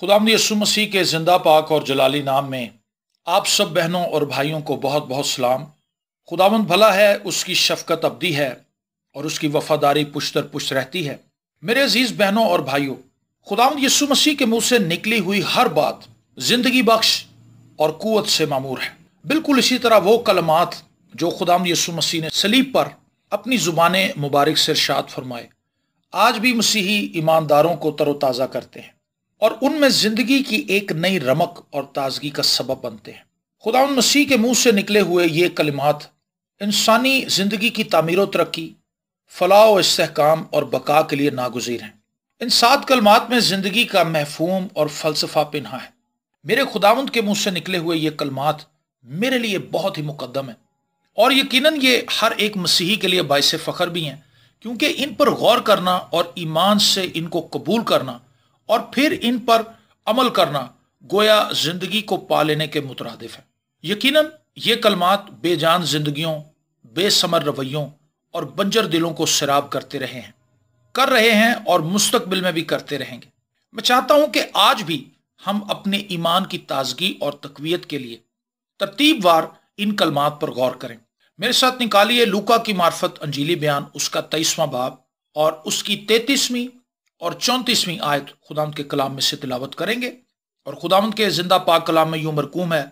خداوند یسوع مسیح کے زندہ پاک اور جلالی نام میں آپ سب بہنوں اور بھائیوں کو بہت بہت سلام۔ خداوند بھلا ہے، اس کی شفقت ابدی ہے اور اس کی وفاداری پشت در پشت رہتی ہے۔ میرے عزیز بہنوں اور بھائیوں، خداوند یسوع مسیح کے منہ سے نکلی ہوئی ہر بات زندگی بخش اور قوت سے معمور ہے۔ بالکل اسی طرح وہ کلمات جو خداوند یسوع مسیح نے صلیب پر اپنی زبان مبارک سے ارشاد فرمائے، آج بھی مسیحی ایمانداروں کو تر و تازہ کرتے ہیں اور ان میں زندگی کی ایک نئی رمق اور تازگی کا سبب بنتے ہیں۔ خداوند مسیح کے منہ سے نکلے ہوئے یہ کلمات انسانی زندگی کی تعمیر و ترقی، فلاح و استحکام اور بقا کے لیے ناگزیر ہیں۔ ان 7 کلمات میں زندگی کا مفہوم اور فلسفہ پنہا ہے۔ میرے خداوند کے منہ سے نکلے ہوئے یہ کلمات میرے لیے بہت ہی مقدم ہیں اور یقیناً یہ ہر ایک مسیحی کے لیے باعث فخر بھی ہیں، کیونکہ ان پر غور کرنا اور ایمان سے ان کو قبول کرنا اور پھر ان پر عمل کرنا گویا زندگی کو پا لینے کے مترادف ہے۔ یقیناً یہ کلمات بے جان زندگیوں، بے ثمر رویوں اور بنجر دلوں کو سیراب کرتے رہے ہیں اور مستقبل میں بھی کرتے رہیں گے۔ میں چاہتا ہوں کہ آج بھی ہم اپنے ایمان کی تازگی اور تقویت کے لیے ترتیب وار ان کلمات پر غور کریں۔ میرے ساتھ نکالیے لوکا کی معرفت انجیلی بیان، اس کا 23واں باب اور اس کی 33ویں اور 34ویں آیت خداوند کے کلام میں سے تلاوت کریں گے۔ اور خداوند کے زندہ پاک کلام میں یوں مرقوم ہے،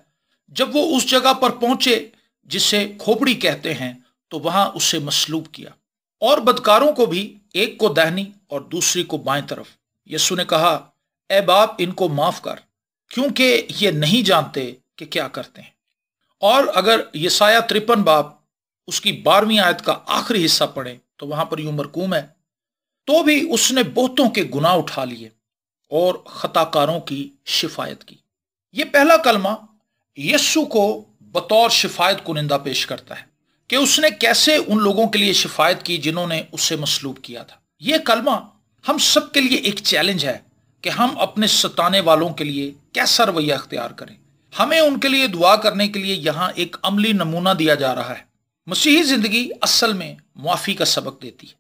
جب وہ اس جگہ پر پہنچے جسے کھوپڑی کہتے ہیں تو وہاں اسے مصلوب کیا، اور بدکاروں کو بھی، ایک کو دہنی اور دوسری کو بائیں طرف۔ یسوع نے کہا، اے باپ ان کو معاف کر، کیونکہ یہ نہیں جانتے کہ کیا کرتے ہیں۔ اور اگر یسایہ 53 باب اس کی 12ویں آیت کا آخری حصہ پڑھیں تو وہاں پر یوں مرقوم ہے، تو بھی اس نے بہتوں کے گناہ اٹھا لیے اور خطا کاروں کی شفایت کی۔ یہ پہلا کلمہ یسوع کو بطور شفایت کنندہ پیش کرتا ہے کہ اس نے کیسے ان لوگوں کے لیے شفایت کی جنہوں نے اسے مصلوب کیا تھا۔ یہ کلمہ ہم سب کے لیے ایک چیلنج ہے کہ ہم اپنے ستانے والوں کے لیے کیسا رویہ اختیار کریں۔ ہمیں ان کے لیے دعا کرنے کے لیے یہاں ایک عملی نمونہ دیا جا رہا ہے۔ مسیحی زندگی اصل میں معافی کا سبق دیتی ہے۔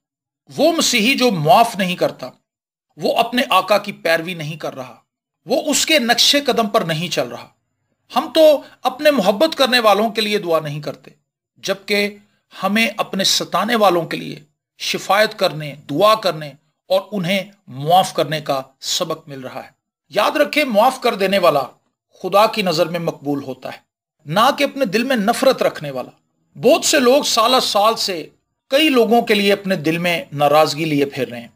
وہ مسیحی جو معاف نہیں کرتا، وہ اپنے آقا کی پیروی نہیں کر رہا، وہ اس کے نقش قدم پر نہیں چل رہا۔ ہم تو اپنے محبت کرنے والوں کے لیے دعا نہیں کرتے، جبکہ ہمیں اپنے ستانے والوں کے لیے شفایت کرنے، دعا کرنے اور انہیں معاف کرنے کا سبق مل رہا ہے۔ یاد رکھیں، معاف کر دینے والا خدا کی نظر میں مقبول ہوتا ہے، نہ کہ اپنے دل میں نفرت رکھنے والا۔ بہت سے لوگ سالہ سال سے کئی لوگوں کے لیے اپنے دل میں ناراضگی لیے پھر رہے ہیں،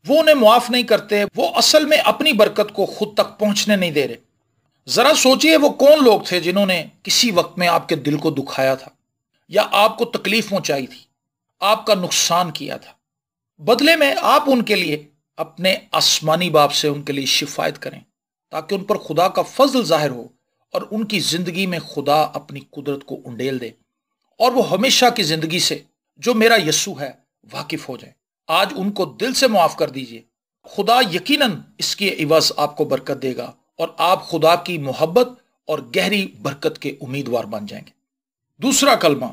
وہ انہیں معاف نہیں کرتے، وہ اصل میں اپنی برکت کو خود تک پہنچنے نہیں دے رہے۔ ذرا سوچئے وہ کون لوگ تھے جنہوں نے کسی وقت میں آپ کے دل کو دکھایا تھا یا آپ کو تکلیف پہنچائی تھی، آپ کا نقصان کیا تھا۔ بدلے میں آپ ان کے لیے اپنے آسمانی باپ سے ان کے لیے شفایت کریں تاکہ ان پر خدا کا فضل ظاہر ہو اور ان کی زندگی میں خدا اپنی قدرت کو انڈیل دے اور وہ ہمیشہ کی زندگی سے جو میرا یسوع ہے واقف ہو جائیں۔ آج ان کو دل سے معاف کر دیجئے، خدا یقیناً اس کی عوض آپ کو برکت دے گا اور آپ خدا کی محبت اور گہری برکت کے امیدوار بن جائیں گے۔ دوسرا کلمہ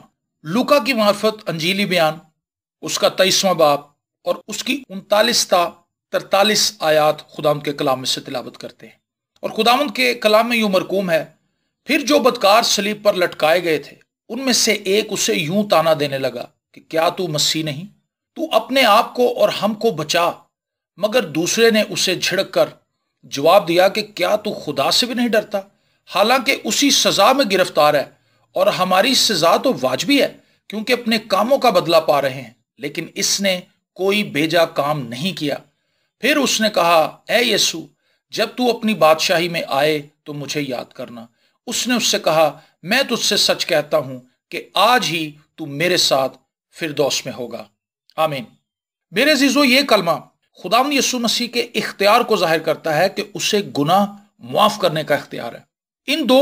لوکا کی معرفت انجیلی بیان، اس کا 23واں باب اور اس کی 39 تا 43 آیات خداوند کے کلام میں سے تلاوت کرتے ہیں۔ اور خداوند کے کلام میں یوں مرقوم ہے، پھر جو بدکار صلیب پر لٹکائے گئے تھے ان میں سے ایک اسے یوں تانا دینے لگا کہ کیا تو مسیح نہیں؟ تو اپنے آپ کو اور ہم کو بچا۔ مگر دوسرے نے اسے جھڑک کر جواب دیا کہ کیا تو خدا سے بھی نہیں ڈرتا؟ حالانکہ اسی سزا میں گرفتار ہے اور ہماری سزا تو واجبی ہے کیونکہ اپنے کاموں کا بدلہ پا رہے ہیں، لیکن اس نے کوئی بیجا کام نہیں کیا۔ پھر اس نے کہا، اے یسوع، جب تو اپنی بادشاہی میں آئے تو مجھے یاد کرنا۔ اس نے اس سے کہا، میں تجھ سے سچ کہتا ہوں کہ آج ہی تو میرے ساتھ فردوس میں ہوگا۔ آمین۔ میرے عزیزو، یہ کلمہ خداوند یسوع مسیح کے اختیار کو ظاہر کرتا ہے کہ اسے گناہ معاف کرنے کا اختیار ہے۔ ان 2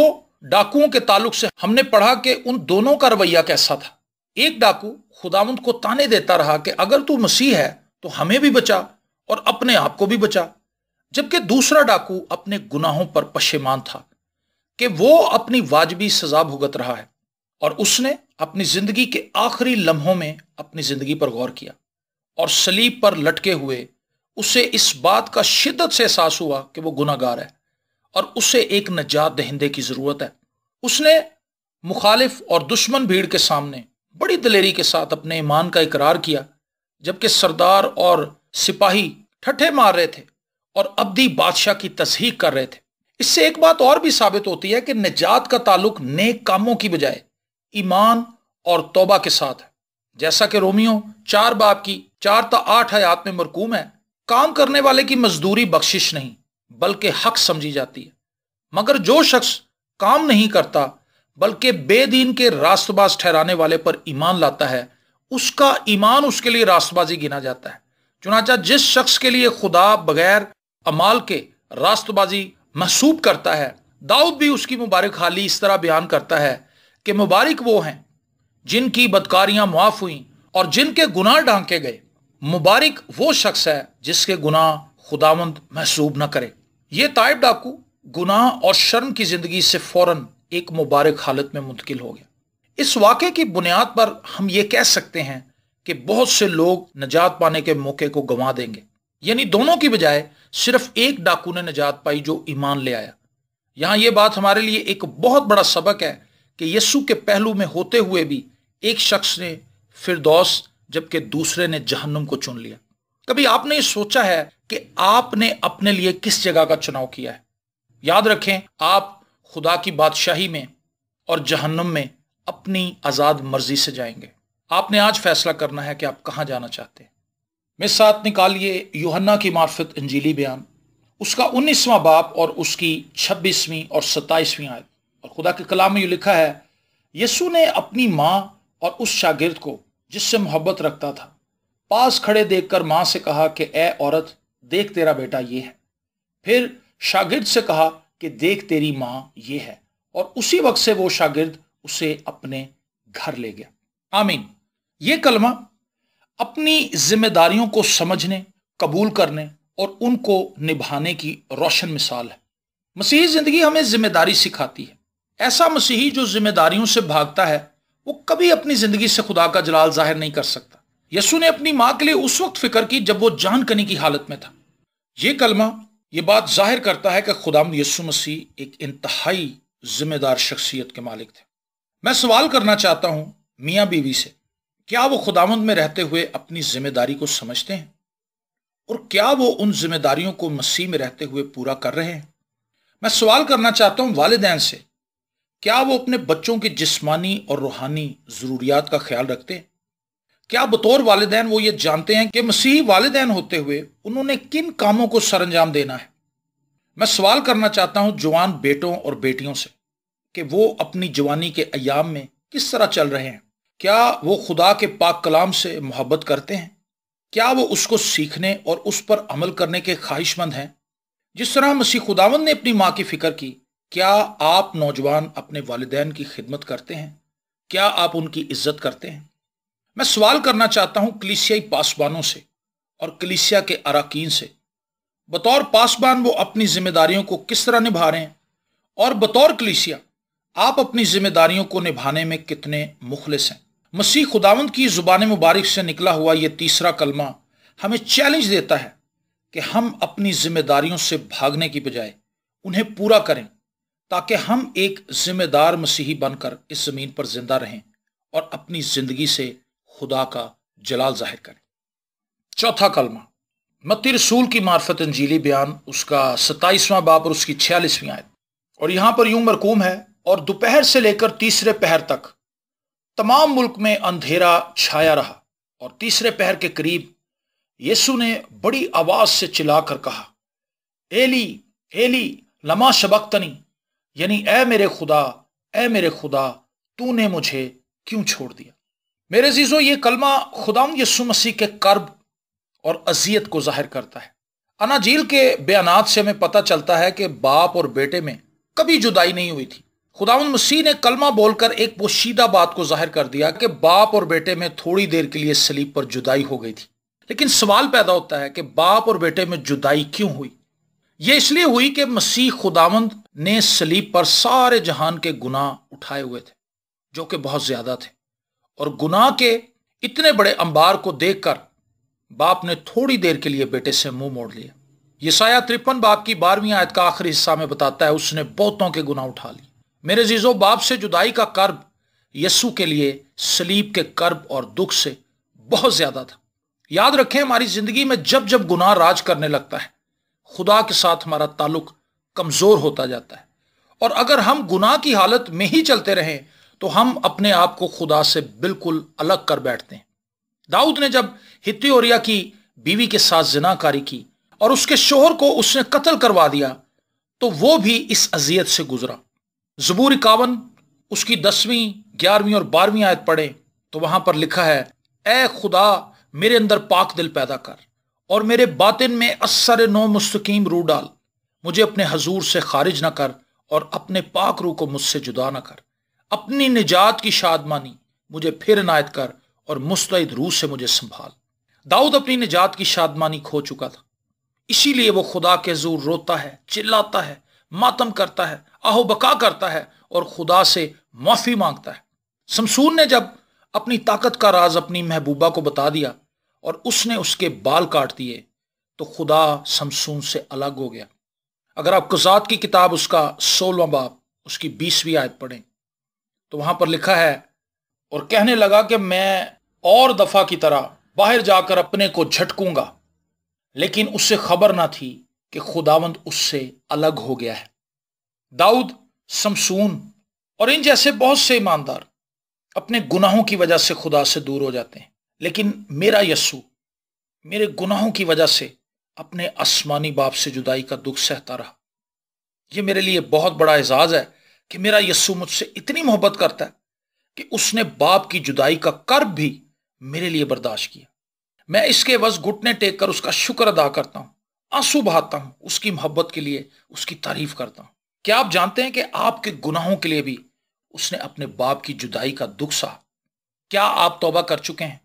ڈاکوؤں کے تعلق سے ہم نے پڑھا کہ ان دونوں کا رویہ کیسا تھا۔ ایک ڈاکو خداوند کو تانے دیتا رہا کہ اگر تو مسیح ہے تو ہمیں بھی بچا اور اپنے آپ کو بھی بچا، جبکہ دوسرا ڈاکو اپنے گناہوں پر پشیمان تھا کہ وہ اپنی واجبی سزا بھگت رہا ہے، اور اس نے اپنی زندگی کے آخری لمحوں میں اپنی زندگی پر غور کیا اور صلیب پر لٹکے ہوئے اسے اس بات کا شدت سے احساس ہوا کہ وہ گناہگار ہے اور اسے ایک نجات دہندے کی ضرورت ہے۔ اس نے مخالف اور دشمن بھیڑ کے سامنے بڑی دلیری کے ساتھ اپنے ایمان کا اقرار کیا، جبکہ سردار اور سپاہی ٹھٹھے مار رہے تھے اور ابدی بادشاہ کی تصحیح کر رہے تھے۔ اس سے ایک بات اور بھی ثابت ہوتی ہے کہ نجات کا تعلق نیک کاموں کی بجائے ایمان اور توبہ کے ساتھ ہے، جیسا کہ رومیو 4 باب کی 4 تا 8 آیات میں مرقوم ہے۔ کام کرنے والے کی مزدوری بخشش نہیں بلکہ حق سمجھی جاتی ہے، مگر جو شخص کام نہیں کرتا بلکہ بے دین کے راست باز ٹھہرانے والے پر ایمان لاتا ہے، اس کا ایمان اس کے لیے راست بازی گنا جاتا ہے۔ چنانچہ جس شخص کے لیے خدا بغیر اعمال کے راست بازی محسوب کرتا ہے، داؤد بھی اس کی مبارک حالی اس طرح بیان کرتا ہے کہ مبارک وہ ہیں جن کی بدکاریاں معاف ہوئیں اور جن کے گناہ ڈھانکے گئے، مبارک وہ شخص ہے جس کے گناہ خداوند محسوب نہ کرے۔ یہ تائب ڈاکو گناہ اور شرم کی زندگی سے فوراً ایک مبارک حالت میں منتقل ہو گیا۔ اس واقعے کی بنیاد پر ہم یہ کہہ سکتے ہیں کہ بہت سے لوگ نجات پانے کے موقع کو گنوا دیں گے، یعنی دونوں کی بجائے صرف ایک ڈاکو نے نجات پائی جو ایمان لے آیا۔ یہاں یہ بات ہمارے لیے ایک بہت بڑا سبق ہے کہ یسوع کے پہلو میں ہوتے ہوئے بھی ایک شخص نے فردوس جبکہ دوسرے نے جہنم کو چن لیا۔ کبھی آپ نے یہ سوچا ہے کہ آپ نے اپنے لیے کس جگہ کا چناؤ کیا ہے؟ یاد رکھیں، آپ خدا کی بادشاہی میں اور جہنم میں اپنی آزاد مرضی سے جائیں گے۔ آپ نے آج فیصلہ کرنا ہے کہ آپ کہاں جانا چاہتے ہیں۔ میں ساتھ نکالیے یوحنا کی معرفت انجیلی بیان، اس کا 19واں باب اور اس کی 26ویں اور 27ویں آیت، اور خدا کے کلام میں یہ لکھا ہے، یسوع نے اپنی ماں اور اس شاگرد کو جس سے محبت رکھتا تھا پاس کھڑے دیکھ کر ماں سے کہا کہ اے عورت، دیکھ تیرا بیٹا یہ ہے۔ پھر شاگرد سے کہا کہ دیکھ تیری ماں یہ ہے، اور اسی وقت سے وہ شاگرد اسے اپنے گھر لے گیا۔ آمین۔ یہ کلمہ اپنی ذمہ داریوں کو سمجھنے، قبول کرنے اور ان کو نبھانے کی روشن مثال ہے۔ مسیحی زندگی ہمیں ذمہ داری سکھاتی ہے۔ ایسا مسیحی جو ذمہ داریوں سے بھاگتا ہے وہ کبھی اپنی زندگی سے خدا کا جلال ظاہر نہیں کر سکتا۔ یسوع نے اپنی ماں کے لیے اس وقت فکر کی جب وہ جان کنی کی حالت میں تھا۔ یہ کلمہ یہ بات ظاہر کرتا ہے کہ خداوند یسوع مسیح ایک انتہائی ذمہ دار شخصیت کے مالک تھے۔ میں سوال کرنا چاہتا ہوں میاں بیوی سے، کیا وہ خداوند میں رہتے ہوئے اپنی ذمہ داری کو سمجھتے ہیں؟ اور کیا وہ ان ذمہ داریوں کو مسیح میں رہتے ہوئے پورا کر رہے ہیں؟ میں سوال کرنا چاہتا ہوں والدین سے، کیا وہ اپنے بچوں کی جسمانی اور روحانی ضروریات کا خیال رکھتے ہیں؟ کیا بطور والدین وہ یہ جانتے ہیں کہ مسیحی والدین ہوتے ہوئے انہوں نے کن کاموں کو سر انجام دینا ہے؟ میں سوال کرنا چاہتا ہوں جوان بیٹوں اور بیٹیوں سے کہ وہ اپنی جوانی کے ایام میں کس طرح چل رہے ہیں؟ کیا وہ خدا کے پاک کلام سے محبت کرتے ہیں؟ کیا وہ اس کو سیکھنے اور اس پر عمل کرنے کے خواہش مند ہیں؟ جس طرح مسیح خداوند نے اپنی ماں کی فکر کی، کیا آپ نوجوان اپنے والدین کی خدمت کرتے ہیں؟ کیا آپ ان کی عزت کرتے ہیں؟ میں سوال کرنا چاہتا ہوں کلیسیائی پاسبانوں سے اور کلیسیا کے اراکین سے، بطور پاسبان وہ اپنی ذمہ داریوں کو کس طرح نبھا رہے ہیں، اور بطور کلیسیا آپ اپنی ذمہ داریوں کو نبھانے میں کتنے مخلص ہیں؟ مسیح خداوند کی زبان مبارک سے نکلا ہوا یہ تیسرا کلمہ ہمیں چیلنج دیتا ہے کہ ہم اپنی ذمہ داریوں سے بھاگنے کی بجائے انہیں پورا کریں، تاکہ ہم ایک ذمہ دار مسیحی بن کر اس زمین پر زندہ رہیں اور اپنی زندگی سے خدا کا جلال ظاہر کریں۔ چوتھا کلمہ متی رسول کی معرفت انجیلی بیان، اس کا 27واں باب اور اس کی 46ویں آیت، اور یہاں پر یوں مرقوم ہے، اور دوپہر سے لے کر تیسرے پہر تک تمام ملک میں اندھیرا چھایا رہا، اور تیسرے پہر کے قریب یسوع نے بڑی آواز سے چلا کر کہا، ایلی ایلی لما شبقتنی، یعنی اے میرے خدا تو نے مجھے کیوں چھوڑ دیا؟ میرے عزیزو، یہ کلمہ خداوند یسوع مسیح کے کرب اور اذیت کو ظاہر کرتا ہے۔ اناجیل کے بیانات سے ہمیں پتہ چلتا ہے کہ باپ اور بیٹے میں کبھی جدائی نہیں ہوئی تھی۔ خداوند مسیح نے کلمہ بول کر ایک پوشیدہ بات کو ظاہر کر دیا کہ باپ اور بیٹے میں تھوڑی دیر کے لیے صلیب پر جدائی ہو گئی تھی، لیکن سوال پیدا ہوتا ہے کہ باپ اور بیٹے میں جدائی کیوں ہوئی؟ یہ اس لیے ہوئی کہ مسیح خداوند نے صلیب پر سارے جہان کے گناہ اٹھائے ہوئے تھے، جو کہ بہت زیادہ تھے، اور گناہ کے اتنے بڑے انبار کو دیکھ کر باپ نے تھوڑی دیر کے لیے بیٹے سے منہ موڑ لیا۔ یسایہ 53 باب کی 12ویں آیت کا آخری حصہ میں بتاتا ہے اس نے بہتوں کے گناہ اٹھا لی۔ میرے عزیزو، باپ سے جدائی کا کرب یسوع کے لیے صلیب کے کرب اور دکھ سے بہت زیادہ تھا۔ یاد رکھیں، ہماری زندگی میں جب جب گناہ راج کرنے لگتا ہے، خدا کے ساتھ ہمارا تعلق کمزور ہوتا جاتا ہے، اور اگر ہم گناہ کی حالت میں ہی چلتے رہیں تو ہم اپنے آپ کو خدا سے بالکل الگ کر بیٹھتے ہیں۔ داؤد نے جب ہتی اوریا کی بیوی کے ساتھ زنا کاری کی اور اس کے شوہر کو اس نے قتل کروا دیا تو وہ بھی اس اذیت سے گزرا۔ زبور 51 اس کی 10ویں 11ویں اور 12ویں آیت پڑھیں تو وہاں پر لکھا ہے، اے خدا میرے اندر پاک دل پیدا کر اور میرے باطن میں اثر نو مستقیم روح ڈال، مجھے اپنے حضور سے خارج نہ کر اور اپنے پاک روح کو مجھ سے جدا نہ کر، اپنی نجات کی شادمانی مجھے پھر عنایت کر اور مستعد روح سے مجھے سنبھال۔ داؤد اپنی نجات کی شادمانی کھو چکا تھا، اسی لیے وہ خدا کے حضور روتا ہے، چلاتا ہے، ماتم کرتا ہے، آہو بکا کرتا ہے اور خدا سے معافی مانگتا ہے۔ سمسون نے جب اپنی طاقت کا راز اپنی محبوبہ کو بتا دیا اور اس نے اس کے بال کاٹ دیے تو خدا سمسون سے الگ ہو گیا۔ اگر آپ قضات کی کتاب اس کا 16واں باب اس کی 20ویں آیت پڑھیں تو وہاں پر لکھا ہے، اور کہنے لگا کہ میں اور دفعہ کی طرح باہر جا کر اپنے کو جھٹکوں گا، لیکن اس سے خبر نہ تھی کہ خداوند اس سے الگ ہو گیا ہے۔ داؤد، سمسون اور ان جیسے بہت سے ایماندار اپنے گناہوں کی وجہ سے خدا سے دور ہو جاتے ہیں، لیکن میرا یسوع میرے گناہوں کی وجہ سے اپنے آسمانی باپ سے جدائی کا دکھ سہتا رہا۔ یہ میرے لیے بہت بڑا اعزاز ہے کہ میرا یسوع مجھ سے اتنی محبت کرتا ہے کہ اس نے باپ کی جدائی کا کرب بھی میرے لیے برداشت کیا۔ میں اس کے عوض گھٹنے ٹیک کر اس کا شکر ادا کرتا ہوں، آنسو بہاتا ہوں، اس کی محبت کے لیے اس کی تعریف کرتا ہوں۔ کیا آپ جانتے ہیں کہ آپ کے گناہوں کے لیے بھی اس نے اپنے باپ کی جدائی کا دکھ سہا؟ کیا آپ توبہ کر چکے ہیں؟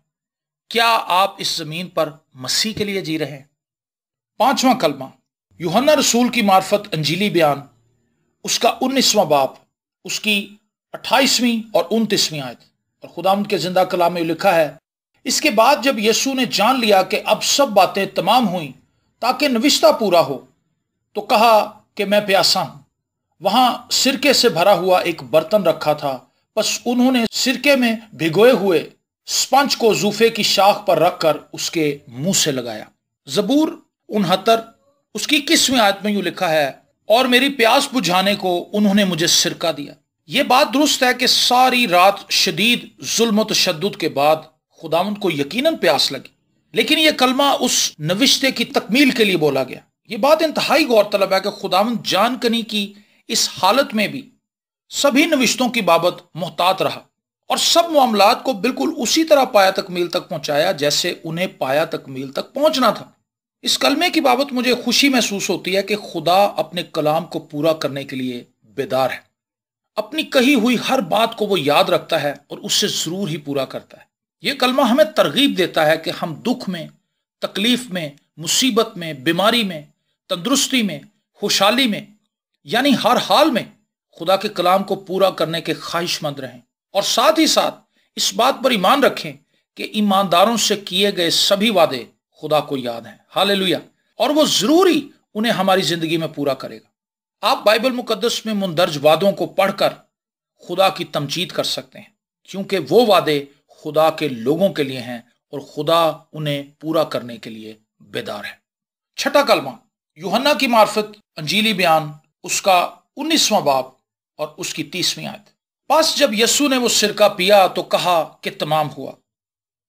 کیا آپ اس زمین پر مسیح کے لیے جی رہے ہیں؟ 5واں کلمہ، یوحنا رسول کی معرفت انجیلی بیان اس کا 19واں باب اس کی 28ویں اور 29ویں آیت، اور خداوند کے زندہ کلام میں لکھا ہے، اس کے بعد جب یسوع نے جان لیا کہ اب سب باتیں تمام ہوئیں تاکہ نوشتہ پورا ہو تو کہا کہ میں پیاسا ہوں۔ وہاں سرکے سے بھرا ہوا ایک برتن رکھا تھا، بس انہوں نے سرکے میں بھگوئے ہوئے سپنج کو زوفے کی شاخ پر رکھ کر اس کے منہ سے لگایا۔ زبور 69 اس کی 21ویں آیت میں یوں لکھا ہے، اور میری پیاس بجھانے کو انہوں نے مجھے سرکہ دیا۔ یہ بات درست ہے کہ ساری رات شدید ظلم و تشدد کے بعد خداوند کو یقیناً پیاس لگی، لیکن یہ کلمہ اس نوشتے کی تکمیل کے لیے بولا گیا۔ یہ بات انتہائی غور طلب ہے کہ خداوند جان کنی کی اس حالت میں بھی سبھی نوشتوں کی بابت محتاط رہا اور سب معاملات کو بالکل اسی طرح پایا تکمیل تک پہنچایا جیسے انہیں پایا تکمیل تک پہنچنا تھا۔ اس کلمے کی بابت مجھے خوشی محسوس ہوتی ہے کہ خدا اپنے کلام کو پورا کرنے کے لیے بیدار ہے۔ اپنی کہی ہوئی ہر بات کو وہ یاد رکھتا ہے اور اس سے ضرور ہی پورا کرتا ہے۔ یہ کلمہ ہمیں ترغیب دیتا ہے کہ ہم دکھ میں، تکلیف میں، مصیبت میں، بیماری میں، تندرستی میں، خوشحالی میں، یعنی ہر حال میں خدا کے کلام کو پورا کرنے کے خواہش مند رہیں، اور ساتھ ہی ساتھ اس بات پر ایمان رکھیں کہ ایمانداروں سے کیے گئے سبھی وعدے خدا کو یاد ہیں۔ ہاللیلویہ! اور وہ ضروری انہیں ہماری زندگی میں پورا کرے گا۔ آپ بائبل مقدس میں مندرج وعدوں کو پڑھ کر خدا کی تمجید کر سکتے ہیں، کیونکہ وہ وعدے خدا کے لوگوں کے لیے ہیں اور خدا انہیں پورا کرنے کے لیے بیدار ہے۔ 6واں کلمہ، یوحنا کی معرفت انجیلی بیان اس کا 19واں باب اور اس کی 30ویں آیت۔ پس جب یسوع نے وہ سرکہ پیا تو کہا کہ تمام ہوا۔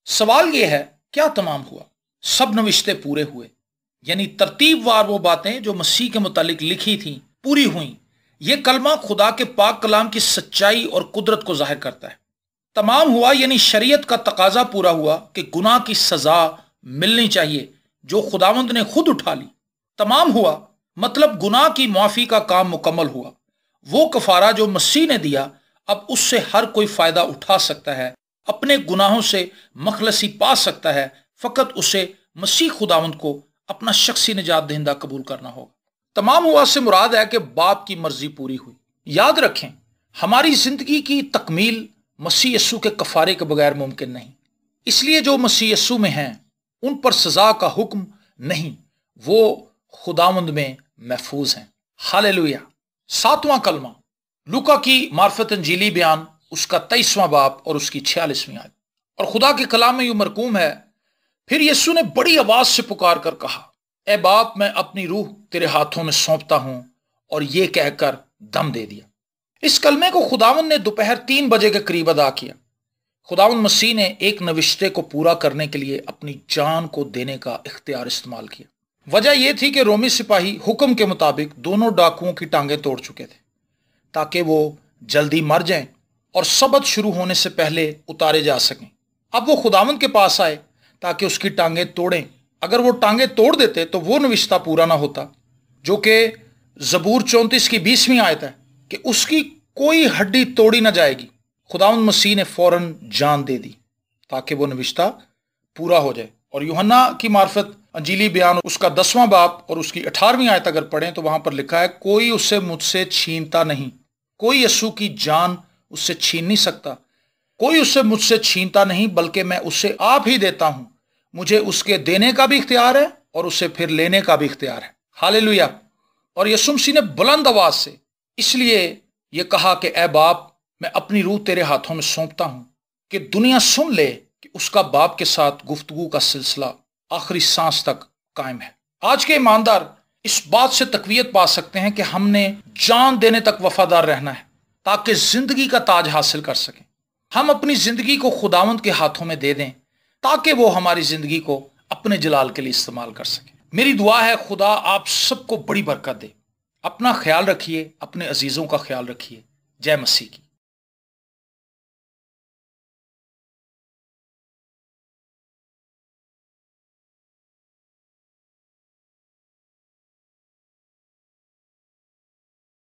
سوال یہ ہے، کیا تمام ہوا؟ سب نوشتے پورے ہوئے، یعنی ترتیب وار وہ باتیں جو مسیح کے متعلق لکھی تھیں پوری ہوئیں۔ یہ کلمہ خدا کے پاک کلام کی سچائی اور قدرت کو ظاہر کرتا ہے۔ تمام ہوا یعنی شریعت کا تقاضا پورا ہوا کہ گناہ کی سزا ملنی چاہیے جو خداوند نے خود اٹھا لی۔ تمام ہوا مطلب گناہ کی معافی کا کام مکمل ہوا۔ وہ کفارہ جو مسیح نے دیا اب اس سے ہر کوئی فائدہ اٹھا سکتا ہے، اپنے گناہوں سے مخلصی پا سکتا ہے، فقط اسے مسیح خداوند کو اپنا شخصی نجات دہندہ قبول کرنا ہوگا۔ تمام ہوا سے مراد ہے کہ باپ کی مرضی پوری ہوئی۔ یاد رکھیں، ہماری زندگی کی تکمیل مسیح یسوع کے کفارے کے بغیر ممکن نہیں، اس لیے جو مسیح یسوع میں ہیں ان پر سزا کا حکم نہیں، وہ خداوند میں محفوظ ہیں۔ ہاللیلویہ۔ 7واں کلمہ لوکا کی معرفت انجیلی بیان، اس کا 23واں باب اور اس کی 46ویں آیت۔ اور خدا کے کلام میں یوں مرقوم ہے، پھر یسوع نے بڑی آواز سے پکار کر کہا، اے باپ میں اپنی روح تیرے ہاتھوں میں سونپتا ہوں، اور یہ کہہ کر دم دے دیا۔ اس کلمے کو خداوند نے دوپہر 3 بجے کے قریب ادا کیا۔ خداوند مسیح نے ایک نوشتے کو پورا کرنے کے لیے اپنی جان کو دینے کا اختیار استعمال کیا۔ وجہ یہ تھی کہ رومی سپاہی حکم کے مطابق دونوں ڈاکوؤں کی ٹانگیں توڑ چکے تھے تاکہ وہ جلدی مر جائیں اور سبت شروع ہونے سے پہلے اتارے جا سکیں۔ اب وہ خداوند کے پاس آئے تاکہ اس کی ٹانگیں توڑیں۔ اگر وہ ٹانگیں توڑ دیتے تو وہ نوشتہ پورا نہ ہوتا، جو کہ زبور 34 کی 20ویں آیت ہے کہ اس کی کوئی ہڈی توڑی نہ جائے گی۔ خداوند مسیح نے فوراً جان دے دی تاکہ وہ نوشتہ پورا ہو جائے۔ اور یوحنا کی معرفت انجیلی بیان، اس کا 10واں باب اور اس کی 18ویں آیت اگر پڑھیں تو وہاں پر لکھا ہے، کوئی اسے مجھ سے چھینتا نہیں، کوئی یسوع کی جان اس سے چھین نہیں سکتا، کوئی اسے مجھ سے چھینتا نہیں، بلکہ میں اسے آپ ہی دیتا ہوں۔ مجھے اس کے دینے کا بھی اختیار ہے اور اسے پھر لینے کا بھی اختیار ہے۔ ہاللیلویہ۔ اور یسوع مسیح نے بلند آواز سے اس لیے یہ کہا کہ اے باپ میں اپنی روح تیرے ہاتھوں میں سونپتا ہوں، کہ دنیا سن لے کہ اس کا باپ کے ساتھ گفتگو کا سلسلہ آخری سانس تک قائم ہے۔ آج کے ایماندار اس بات سے تقویت پا سکتے ہیں کہ ہم نے جان دینے تک وفادار رہنا ہے تاکہ زندگی کا تاج حاصل کر سکیں۔ ہم اپنی زندگی کو خداوند کے ہاتھوں میں دے دیں تاکہ وہ ہماری زندگی کو اپنے جلال کے لیے استعمال کر سکیں۔ میری دعا ہے خدا آپ سب کو بڑی برکت دے۔ اپنا خیال رکھیے، اپنے عزیزوں کا خیال رکھیے۔ جے مسیح کی۔